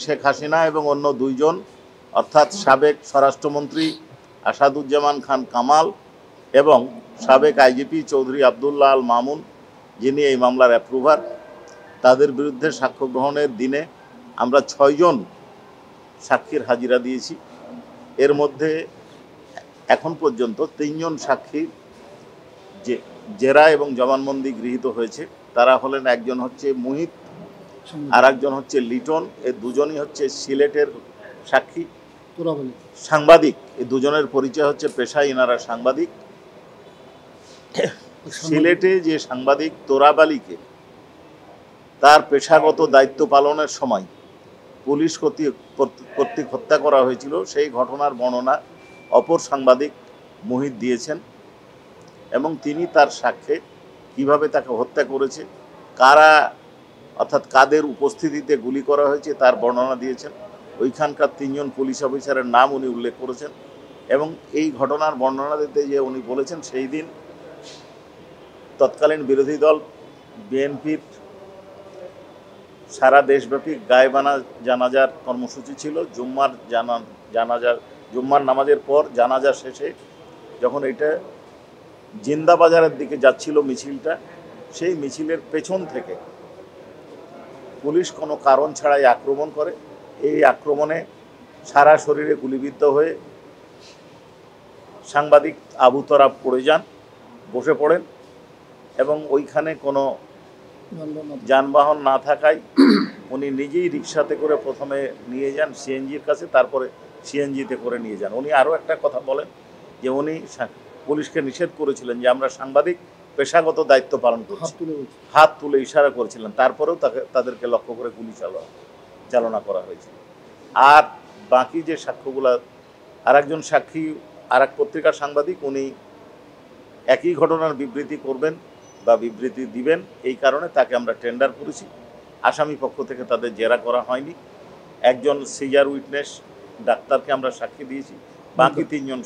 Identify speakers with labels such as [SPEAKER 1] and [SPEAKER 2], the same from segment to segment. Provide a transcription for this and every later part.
[SPEAKER 1] শেখ হাসিনা এবং অন্য দুইজন অর্থাৎ সাবেক স্বরাষ্ট্রমন্ত্রী আসাদুজ্জামান খান কামাল এবং সাবেক আইজিপি চৌধুরী আবদুল্লাহ আল মামুন, যিনি এই মামলার অ্যাপ্রুভার, তাদের বিরুদ্ধে সাক্ষ্য গ্রহণের দিনে আমরা 6 জন সাক্ষীর হাজিরা দিয়েছি। এর মধ্যে এখন পর্যন্ত 3 জন সাক্ষী যে জেরা এবং জবানবন্দি গৃহীত হয়েছে। তারা হলেন, একজন হচ্ছে মুহিত, আর একজন হচ্ছে লিটন। এই দুজনই হচ্ছে সিলেটের সাক্ষী, সাংবাদিক। এই দুজনের পরিচয় হচ্ছে পেশায় ইনারা সাংবাদিক। সিলেটে যে সাংবাদিক তোরাব আলীকে তার পেশাগত দায়িত্ব পালনের সময় পুলিশ কর্তৃক হত্যা করা হয়েছিল, সেই ঘটনার বর্ণনা অপর সাংবাদিক মুহিত দিয়েছেন এবং তিনি তার সাক্ষ্যে কিভাবে তাকে হত্যা করেছে, কারা অর্থাৎ কাদের উপস্থিতিতে গুলি করা হয়েছে তার বর্ণনা দিয়েছেন। ওইখানকার 3 জন পুলিশ অফিসারের নাম উনি উল্লেখ করেছেন এবং এই ঘটনার বর্ণনা দিতে যে উনি বলেছেন, সেই দিন তৎকালীন বিরোধী দল বিএনপির সারা দেশব্যাপী গায়েবানা জানাজার কর্মসূচি ছিল। জুম্মার নামাজের পর জানাজা শেষে যখন এটা জিন্দাবাজারের দিকে যাচ্ছিল মিছিলটা, সেই মিছিলের পেছন থেকে পুলিশ কোনো কারণ ছাড়াই আক্রমণ করে। এই আক্রমণে সারা শরীরে গুলিবিদ্ধ হয়ে সাংবাদিক আবু তরাব বসে পড়েন এবং ওইখানে কোনো যানবাহন না থাকায় উনি নিজেই রিক্সাতে করে প্রথমে নিয়ে যান সিএনজির কাছে, তারপরে সিএনজিতে করে নিয়ে যান। উনি আরও একটা কথা বলেন যে উনি পুলিশকে নিষেধ করেছিলেন যে আমরা সাংবাদিক পেশাগত দায়িত্ব পালন করছি, হাত তুলে ইশারা করেছিলেন, তারপরেও তাদেরকে লক্ষ্য করে গুলি চালনা করা হয়েছিল। আর বাকি যে সাক্ষ্যগুলো, আরেকজন সাক্ষী আরেক পত্রিকার সাংবাদিক, উনি একই ঘটনার বিবৃতি করবেন বা বিবৃতি দিবেন, এই কারণে তাকে আমরা টেন্ডার করেছি। আসামি পক্ষ থেকে তাদের জেরা করা হয়নি। একজন সিজার উইটনেস ডাক্তারকে আমরা সাক্ষী দিয়েছি, বাকি 3 জন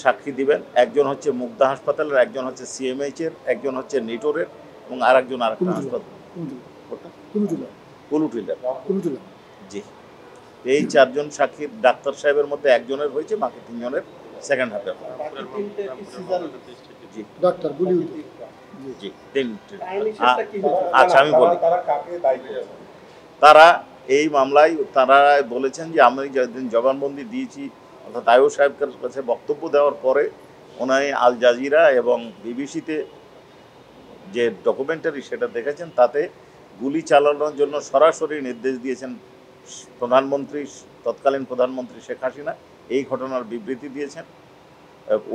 [SPEAKER 1] সাক্ষী দিবেন। একজন হচ্ছে মুগদা হাসপাতালের, একজন হচ্ছে সিএমএইচ-এর, একজন হচ্ছে নিটোরের এবং আরেকজন আরেকটা হাসপাতাল কুলুটিলার। জি, এই 4 জন সাক্ষীর ডাক্তার সাহেবের মধ্যে একজনের হয়েছে, বাকি 3 জনের সেকেন্ড হাফে। জি ডাক্তার জি, আচ্ছা আমি বলি, তারা এই মামলায় তারা বলেছেন যে আমি যেদিন জবানবন্দি দিয়েছি অর্থাৎ আয়ুষ সাহেবের কাছে বক্তব্য দেওয়ার পরে ওনাই আল জাজিরা এবং বিবিসিতে যে ডকুমেন্টারি সেটা দেখেছেন, তাতে গুলি চালানোর জন্য সরাসরি নির্দেশ দিয়েছেন তৎকালীন প্রধানমন্ত্রী শেখ হাসিনা। এই ঘটনার বিবৃতি দিয়েছেন,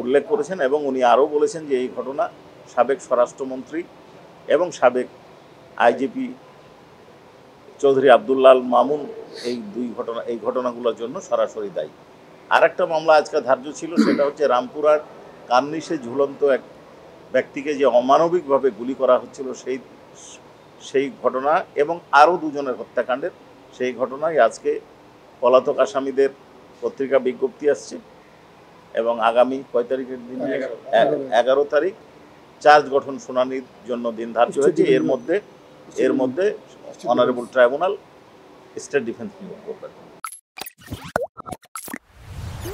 [SPEAKER 1] উল্লেখ করেছেন এবং উনি আরও বলেছেন যে এই ঘটনা সাবেক স্বরাষ্ট্রমন্ত্রী এবং সাবেক আইজিপি চৌধুরী আবদুল্লাহ আল মামুন এই ঘটনাগুলোর জন্য সরাসরি দায়ী। আর একটা মামলা আজকে ধার্য ছিল, সেটা হচ্ছে রামপুরার কার্নিশে ঝুলন্ত এক ব্যক্তিকে যে অমানবিকভাবে গুলি করা হচ্ছিল সেই ঘটনা এবং আরও 2 জনের হত্যাকাণ্ডের সেই ঘটনায় আজকে পলাতক আসামিদের পত্রিকা বিজ্ঞপ্তি আসছে এবং আগামী কয় তারিখের দিন, 11 তারিখ চার্জ গঠন শুনানির জন্য দিন ধার্য হয়েছে। এর মধ্যে অনারেবল ট্রাইব্যুনাল স্টেট ডিফেন্স নিয়োগ করবেন।